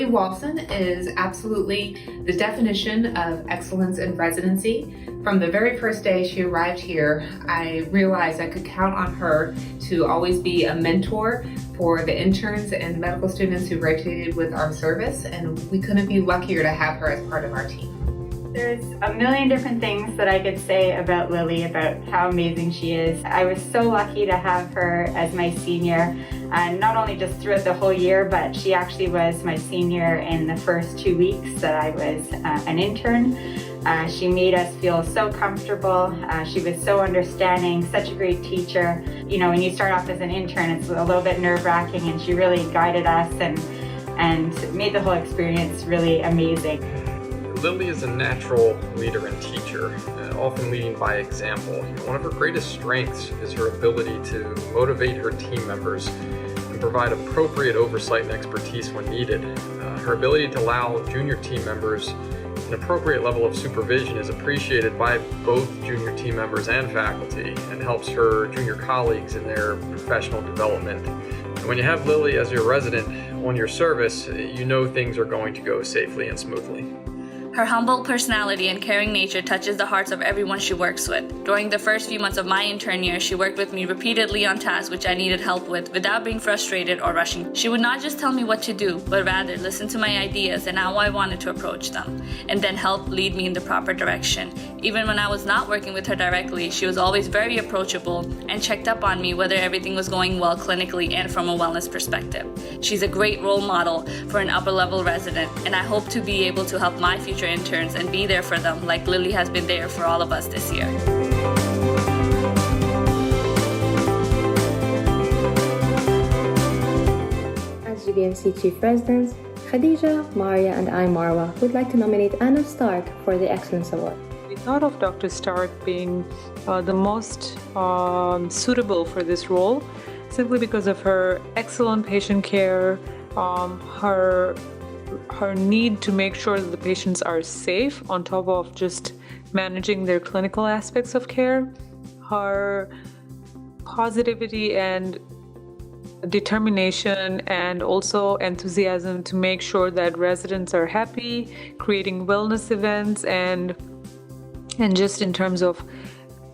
Walson is absolutely the definition of excellence in residency. From the very first day she arrived here, I realized I could count on her to always be a mentor for the interns and medical students who rotated with our service, and we couldn't be luckier to have her as part of our team. There's a million different things that I could say about Lily, about how amazing she is. I was so lucky to have her as my senior, not only just throughout the whole year, but she actually was my senior in the first 2 weeks that I was an intern. She made us feel so comfortable. She was so understanding, such a great teacher. You know, when you start off as an intern, it's a little bit nerve-wracking, and she really guided us and made the whole experience really amazing. Lily is a natural leader and teacher, often leading by example. One of her greatest strengths is her ability to motivate her team members and provide appropriate oversight and expertise when needed. Her ability to allow junior team members an appropriate level of supervision is appreciated by both junior team members and faculty, and helps her junior colleagues in their professional development. And when you have Lily as your resident on your service, you know things are going to go safely and smoothly. Her humble personality and caring nature touches the hearts of everyone she works with. During the first few months of my intern year, she worked with me repeatedly on tasks which I needed help with without being frustrated or rushing. She would not just tell me what to do, but rather listen to my ideas and how I wanted to approach them, and then help lead me in the proper direction. Even when I was not working with her directly, she was always very approachable and checked up on me whether everything was going well clinically and from a wellness perspective. She's a great role model for an upper-level resident, and I hope to be able to help my future interns and be there for them like Lily has been there for all of us this year. As GBMC Chief Residents, Khadija, Maria, and I, Marwa, would like to nominate Anna Stark for the Excellence Award. We thought of Dr. Stark being the most suitable for this role, simply because of her excellent patient care, her need to make sure that the patients are safe on top of just managing their clinical aspects of care, her positivity and determination and also enthusiasm to make sure that residents are happy, creating wellness events, and just in terms of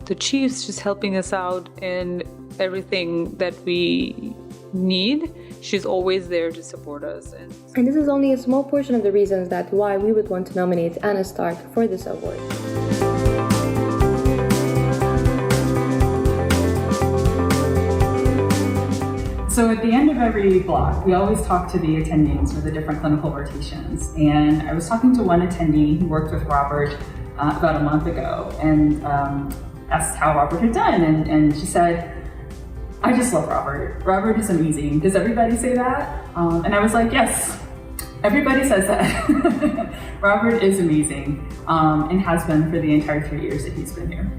the chiefs just helping us out in everything that we need. She's always there to support us. And this is only a small portion of the reasons why we would want to nominate Anna Stark for this award. So at the end of every block, we always talk to the attendees for the different clinical rotations. And I was talking to one attendee who worked with Robert about a month ago, and asked how Robert had done. And she said, "I just love Robert. Robert is amazing. Does everybody say that?" And I was like, yes, everybody says that. Robert is amazing, and has been for the entire 3 years that he's been here.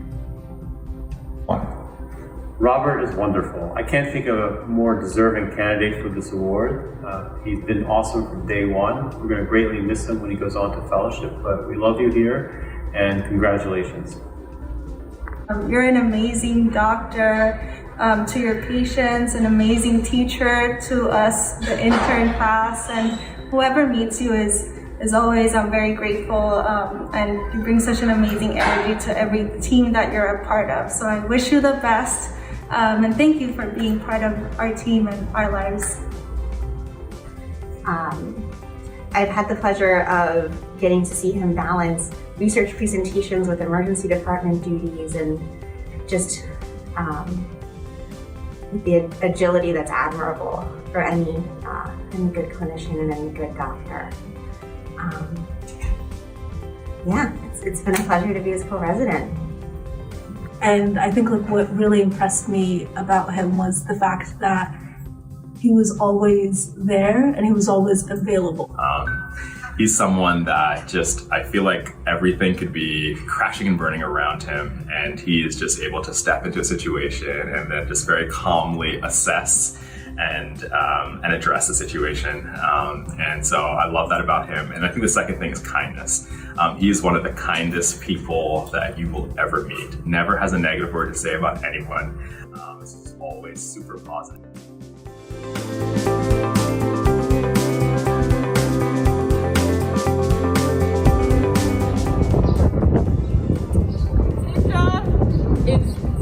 Robert is wonderful. I can't think of a more deserving candidate for this award. He's been awesome from day one. We're going to greatly miss him when he goes on to fellowship, but we love you here, and congratulations. You're an amazing doctor to your patients, an amazing teacher to us, the intern class, and whoever meets you is always, I'm very grateful, and you bring such an amazing energy to every team that you're a part of. So I wish you the best, and thank you for being part of our team and our lives. I've had the pleasure of getting to see him balance research presentations with emergency department duties, and just the agility that's admirable for any good clinician and any good doctor. Yeah, it's been a pleasure to be his co-resident. And I think what really impressed me about him was the fact that he was always there and he was always available. He's someone that I feel like everything could be crashing and burning around him, and he is just able to step into a situation and then just very calmly assess and address the situation. And so I love that about him. And I think the second thing is kindness. He is one of the kindest people that you will ever meet. Never has a negative word to say about anyone. It's always super positive.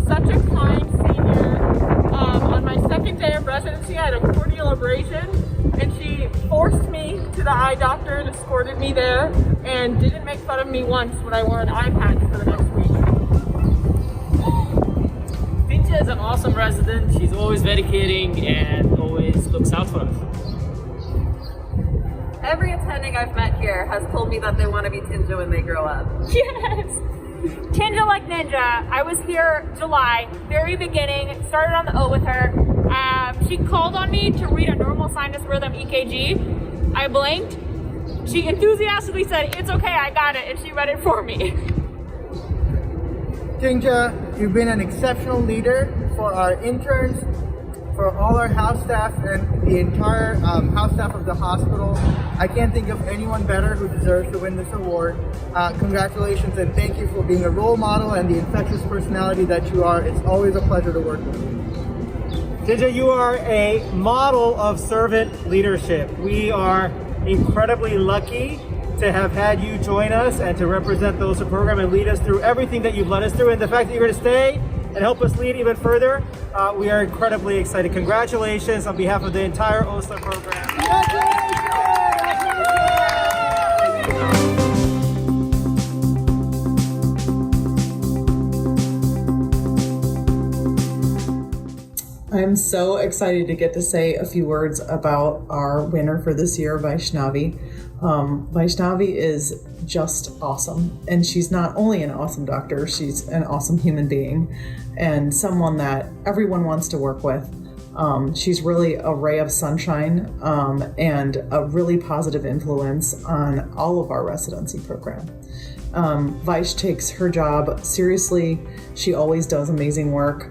such a kind senior. On my second day of residency, I had a corneal abrasion, and she forced me to the eye doctor and escorted me there, and didn't make fun of me once when I wore an eye patch for the next week. Cynthia is an awesome resident. She's always very caring and always looks out for us. Every attending I've met here has told me that they want to be Tinja when they grow up. Yes! Tinja like ninja. I was here July, very beginning, started on the O with her. She called on me to read a normal sinus rhythm EKG. I blinked. She enthusiastically said, "It's okay, I got it," and she read it for me. Tinja, you've been an exceptional leader for our interns, for all our house staff, and the entire house staff of the hospital. I can't think of anyone better who deserves to win this award. Congratulations, and thank you for being a role model and the infectious personality that you are. It's always a pleasure to work with you. Tinja, you are a model of servant leadership. We are incredibly lucky to have had you join us and to represent the OSA program and lead us through everything that you've led us through. And the fact that you're going to stay and help us lead even further, we are incredibly excited. Congratulations on behalf of the entire OSA program. I'm so excited to get to say a few words about our winner for this year, Vaishnavi. Vaishnavi is just awesome, and she's not only an awesome doctor, she's an awesome human being and someone that everyone wants to work with. She's really a ray of sunshine and a really positive influence on all of our residency program. Vaish takes her job seriously. She always does amazing work.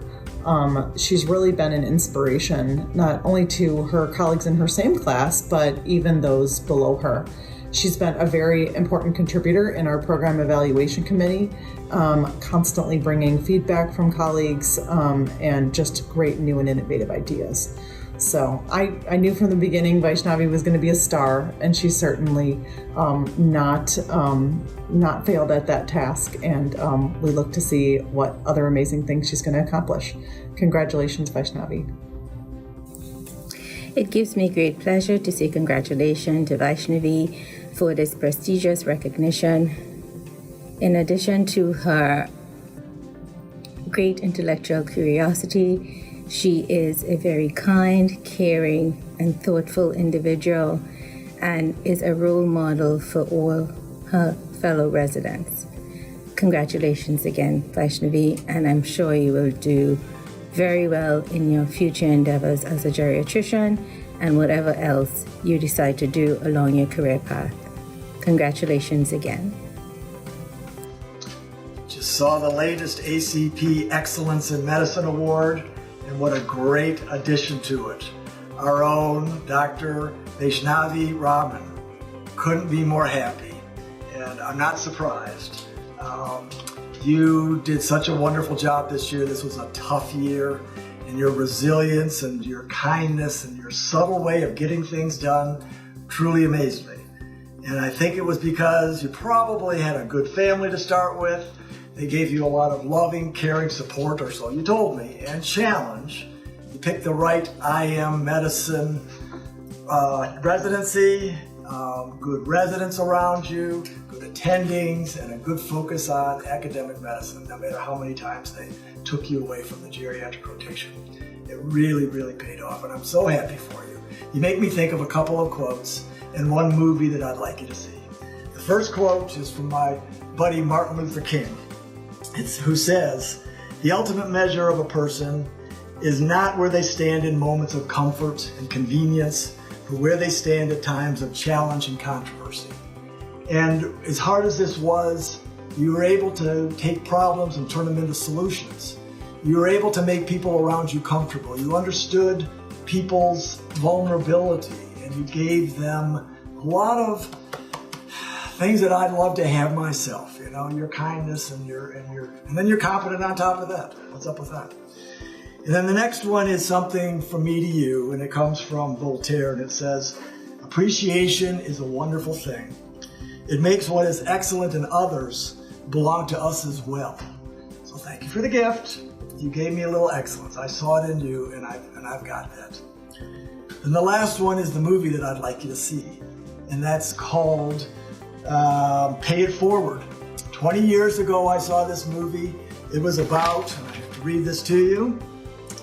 She's really been an inspiration, not only to her colleagues in her same class, but even those below her. She's been a very important contributor in our program evaluation committee, constantly bringing feedback from colleagues and just great new and innovative ideas. So I knew from the beginning Vaishnavi was going to be a star, and she's certainly not failed at that task, and we look to see what other amazing things she's going to accomplish. Congratulations, Vaishnavi. It gives me great pleasure to say congratulations to Vaishnavi for this prestigious recognition. In addition to her great intellectual curiosity, she is a very kind, caring, and thoughtful individual and is a role model for all her fellow residents. Congratulations again, Vaishnavi, and I'm sure you will do very well in your future endeavors as a geriatrician and whatever else you decide to do along your career path. Congratulations again. Just saw the latest ACP Excellence in Medicine Award, and what a great addition to it. Our own Dr. Vaishnavi Raman. Couldn't be more happy, and I'm not surprised. You did such a wonderful job this year. This was a tough year, and your resilience and your kindness and your subtle way of getting things done truly amazed me. And I think it was because you probably had a good family to start with. They gave you a lot of loving, caring support, or so you told me, and challenge. You picked the right IM medicine residency, good residents around you, good attendings, and a good focus on academic medicine, no matter how many times they took you away from the geriatric rotation. It really, really paid off, and I'm so happy for you. You make me think of a couple of quotes and one movie that I'd like you to see. The first quote is from my buddy Martin Luther King. It's who says, "The ultimate measure of a person is not where they stand in moments of comfort and convenience, but where they stand at times of challenge and controversy." And as hard as this was, you were able to take problems and turn them into solutions. You were able to make people around you comfortable. You understood people's vulnerability, and you gave them a lot of things that I'd love to have myself, you know, your kindness and then you're confident on top of that. What's up with that? And then the next one is something from me to you, and it comes from Voltaire, and it says, "Appreciation is a wonderful thing. It makes what is excellent in others belong to us as well." So thank you for the gift. You gave me a little excellence. I saw it in you, and I've got that. And the last one is the movie that I'd like you to see, and that's called Pay It Forward. 20 years ago, I saw this movie. It was about, I have to read this to you,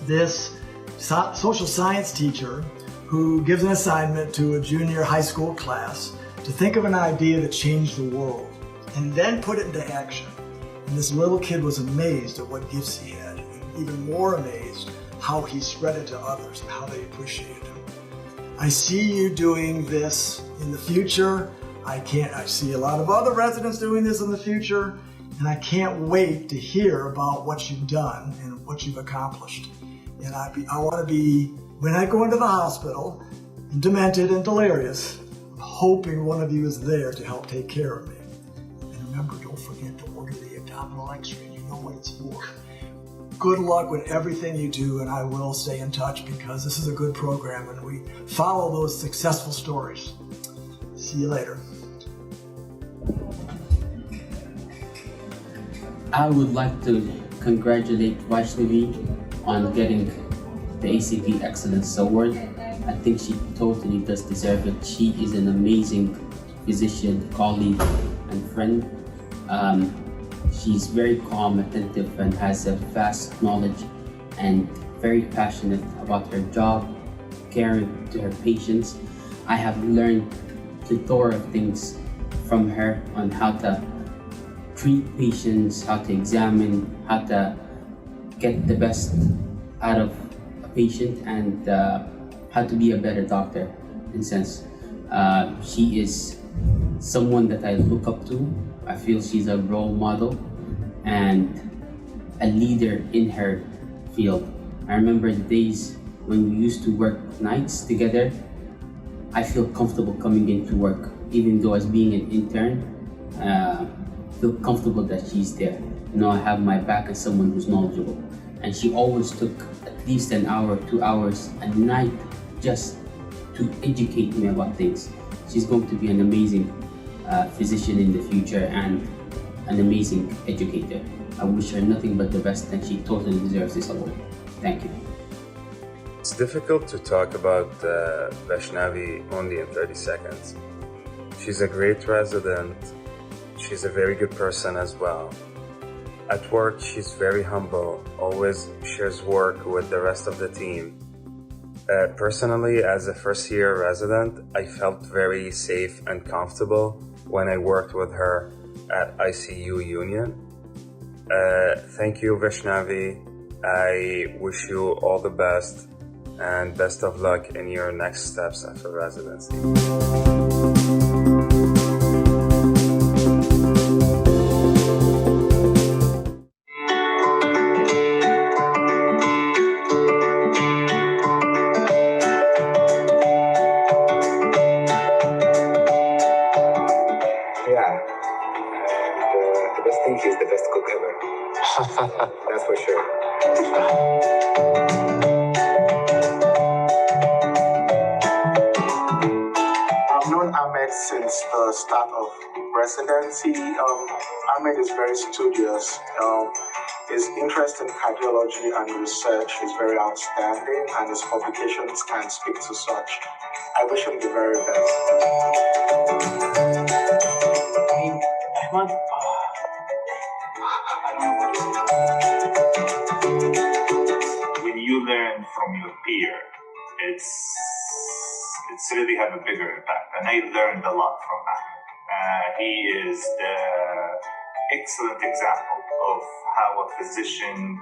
this social science teacher who gives an assignment to a junior high school class to think of an idea that changed the world and then put it into action. And this little kid was amazed at what gifts he had, and even more amazed how he spread it to others and how they appreciated him. I see you doing this in the future. I see a lot of other residents doing this in the future, and I can't wait to hear about what you've done and what you've accomplished. And I want to be, when I go into the hospital, demented and delirious, hoping one of you is there to help take care of me. And remember, don't forget to order the abdominal x-ray. You know what it's for. Good luck with everything you do, and I will stay in touch because this is a good program and we follow those successful stories. See you later. I would like to congratulate Vaishnavi on getting the ACV Excellence Award. I think she totally does deserve it. She is an amazing physician, colleague, and friend. She's very calm, attentive, and has a vast knowledge and very passionate about her job, caring to her patients. I have learned plethora of things from her on how to treat patients, how to examine, how to get the best out of a patient, and how to be a better doctor, in a sense. She is someone that I look up to. I feel she's a role model and a leader in her field. I remember the days when we used to work nights together. I feel comfortable coming into work, even though as being an intern, feel comfortable that she's there. You know, I have my back as someone who's knowledgeable. And she always took at least an hour, 2 hours a night just to educate me about things. She's going to be an amazing physician in the future and an amazing educator. I wish her nothing but the best, and she totally deserves this award. Thank you. It's difficult to talk about Vaishnavi only in 30 seconds. She's a great resident. She's a very good person as well. At work, she's very humble, always shares work with the rest of the team. Personally, as a first-year resident, I felt very safe and comfortable when I worked with her at ICU Union. Thank you, Vaishnavi. I wish you all the best and best of luck in your next steps after residency. The best thing, she's the best cook ever. That's for sure. I've known Ahmed since the start of residency. Ahmed is very studious. His interest in cardiology and research is very outstanding, and his publications can speak to such. I wish him the very best. Ahmed, when you learn from your peer, it's really have a bigger impact. And I learned a lot from Ahmed. He is the excellent example of how a physician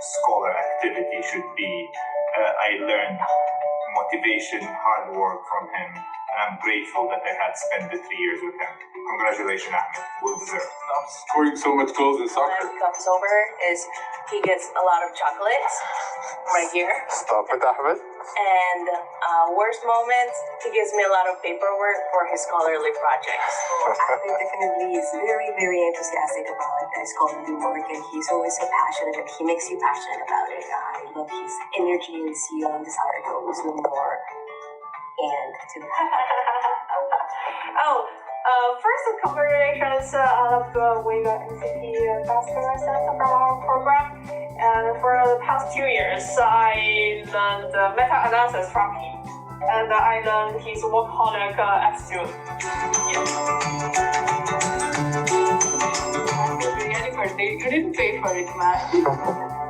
scholar activity should be. I learned motivation, hard work from him, and I'm grateful that I had spent the 3 years with him. Congratulations, Ahmed. Well deserved. Stop scoring so much goals in soccer. When he comes over is he gets a lot of chocolates right here. Stop it, Ahmed. And worst moments, he gives me a lot of paperwork for his scholarly projects. Ahmed definitely is very, very enthusiastic about scholarly work, and he's always so passionate, and he makes you passionate about it. I love his energy and zeal and desire to always know more and to first, congratulations all of the Wega NCT Ambassadors from our program. past 2 years, I learned meta-analysis from him, and I learned his workaholic attitude. Happy birthday! You didn't pay for it, man.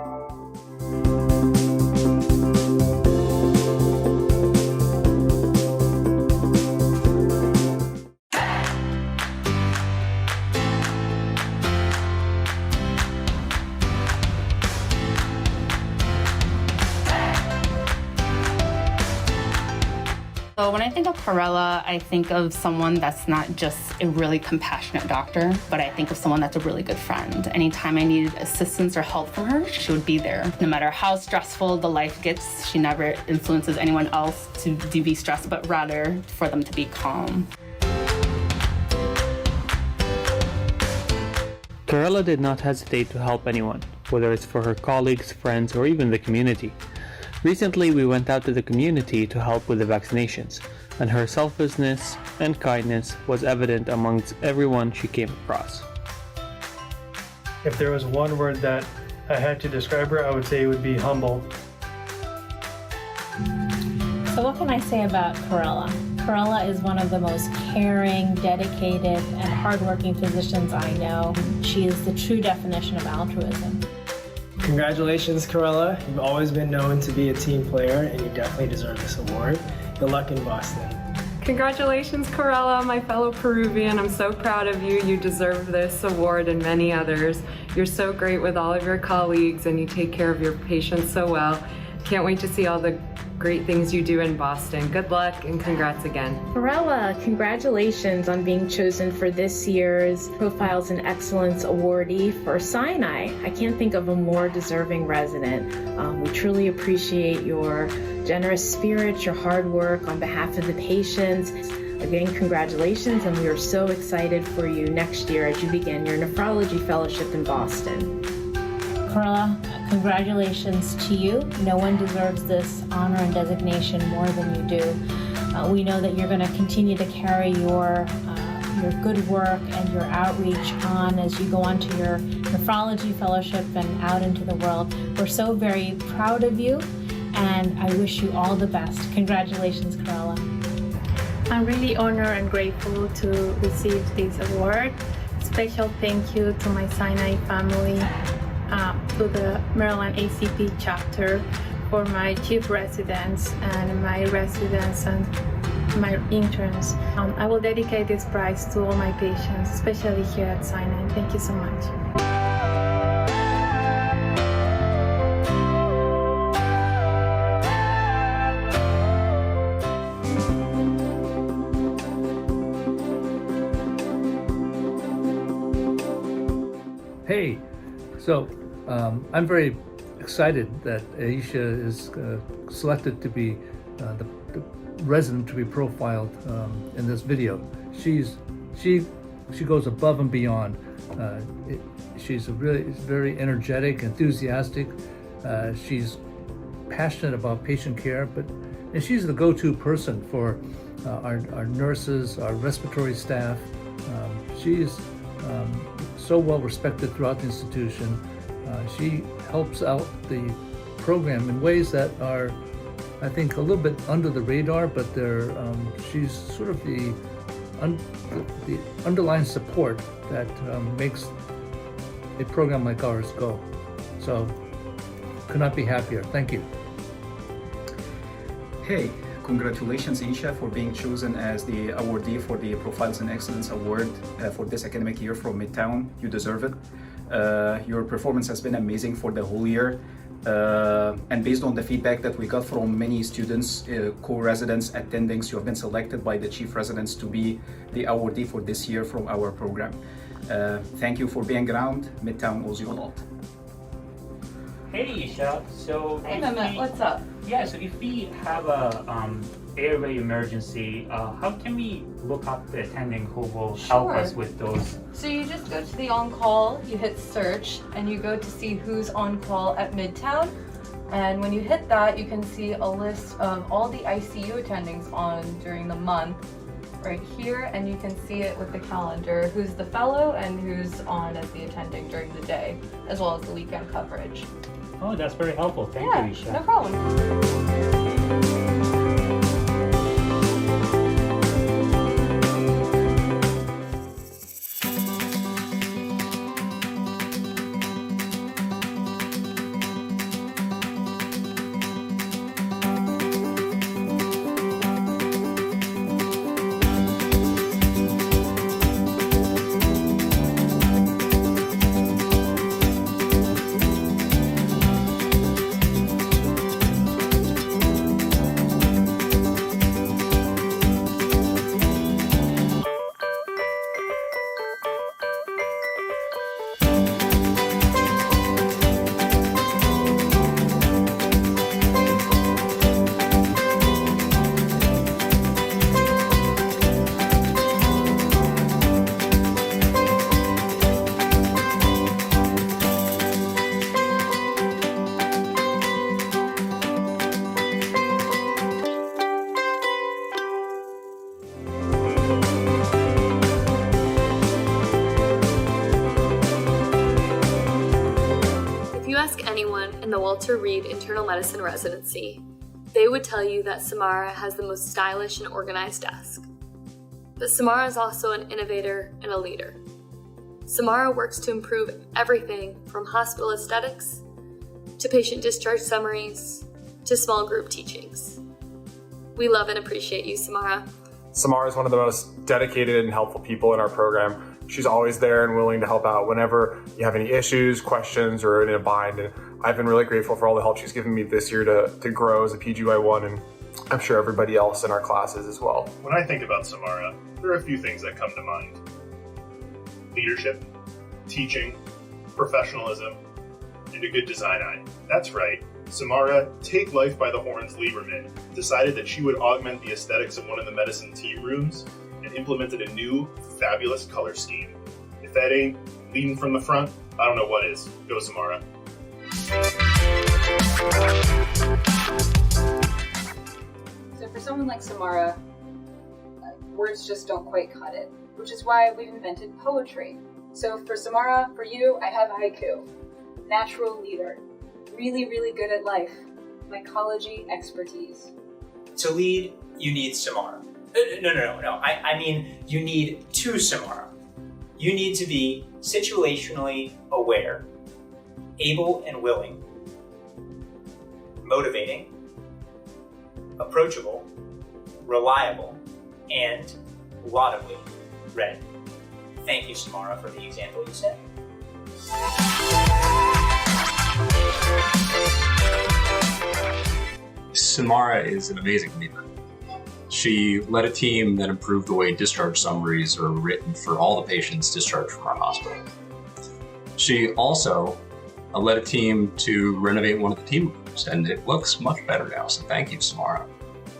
So when I think of Corella, I think of someone that's not just a really compassionate doctor, but I think of someone that's a really good friend. Anytime I needed assistance or help from her, she would be there. No matter how stressful the life gets, she never influences anyone else to be stressed, but rather for them to be calm. Corella did not hesitate to help anyone, whether it's for her colleagues, friends, or even the community. Recently, we went out to the community to help with the vaccinations, and her selflessness and kindness was evident amongst everyone she came across. If there was one word that I had to describe her, I would say it would be humble. So what can I say about Corella? Corella is one of the most caring, dedicated, and hardworking physicians I know. She is the true definition of altruism. Congratulations, Corella. You've always been known to be a team player, and you definitely deserve this award. Good luck in Boston. Congratulations, Corella, my fellow Peruvian. I'm so proud of you. You deserve this award and many others. You're so great with all of your colleagues, and you take care of your patients so well. Can't wait to see all the great things you do in Boston. Good luck and congrats again. Corella, congratulations on being chosen for this year's Profiles in Excellence awardee for Sinai. I can't think of a more deserving resident. We truly appreciate your generous spirit, your hard work on behalf of the patients. Again, congratulations, and we are so excited for you next year as you begin your nephrology fellowship in Boston. Corella, congratulations to you. No one deserves this honor and designation more than you do. We know that you're going to continue to carry your good work and your outreach on as you go on to your nephrology fellowship and out into the world. We're so very proud of you, and I wish you all the best. Congratulations, Corella. I'm really honored and grateful to receive this award. Special thank you to my Sinai family, to the Maryland ACP chapter, for my chief residents and my residents and my interns. I will dedicate this prize to all my patients, especially here at Sinai. Thank you so much. Hey, so I'm very excited that Aisha is selected to be the resident to be profiled in this video. She goes above and beyond. She's very energetic, enthusiastic. She's passionate about patient care, and she's the go-to person for our nurses, our respiratory staff. She's so well respected throughout the institution. She helps out the program in ways that are, I think, a little bit under the radar, but she's sort of the underlying support that makes a program like ours go. So, could not be happier. Thank you. Hey, congratulations, Isha, for being chosen as the awardee for the Profiles in Excellence Award for this academic year from Midtown. You deserve it. Your performance has been amazing for the whole year. And based on the feedback that we got from many students, co-residents, attendings, you have been selected by the chief residents to be the awardee for this year from our program. Thank you for being around. Midtown owes you a lot. Hey, Isha. So, Hey, Mehmet, what's up? Yeah, so if we have a airway emergency, how can we look up the attending who will help us with those? So you just go to the on-call, you hit search, and you go to see who's on call at Midtown. And when you hit that, you can see a list of all the ICU attendings on during the month right here, and you can see it with the calendar, who's the fellow and who's on as the attending during the day, as well as the weekend coverage. Oh, that's very helpful. Thank you, Isha. No problem. If you ask anyone in the Walter Reed Internal Medicine residency, they would tell you that Samara has the most stylish and organized desk. But Samara is also an innovator and a leader. Samara works to improve everything from hospital aesthetics to patient discharge summaries to small group teachings. We love and appreciate you, Samara. Samara is one of the most dedicated and helpful people in our program. She's always there and willing to help out whenever you have any issues, questions, or in a bind. And I've been really grateful for all the help she's given me this year to grow as a PGY1, and I'm sure everybody else in our classes as well. When I think about Samara, there are a few things that come to mind. Leadership, teaching, professionalism, and a good design eye. That's right, Samara, take life by the horns Lieberman, decided that she would augment the aesthetics of one of the medicine tea rooms and implemented a new, fabulous color scheme. If that ain't leading from the front, I don't know what is. Go, Samara. So for someone like Samara, words just don't quite cut it, which is why we've invented poetry. So for Samara, for you, I have haiku. Natural leader, really, really good at life, mycology expertise. To lead, you need Samara. No. I mean, you need two Samara. You need to be situationally aware, able and willing, motivating, approachable, reliable, and laudably ready. Thank you, Samara, for the example you set. Samara is an amazing leader. She led a team that improved the way discharge summaries are written for all the patients discharged from our hospital. She also led a team to renovate one of the team rooms, and it looks much better now, so thank you, Samara.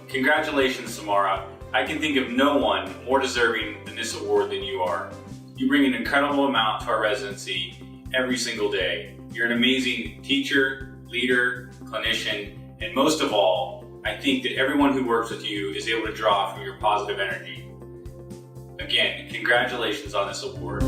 Congratulations, Samara. I can think of no one more deserving than this award than you are. You bring an incredible amount to our residency every single day. You're an amazing teacher, leader, clinician, and most of all, I think that everyone who works with you is able to draw from your positive energy. Again, congratulations on this award.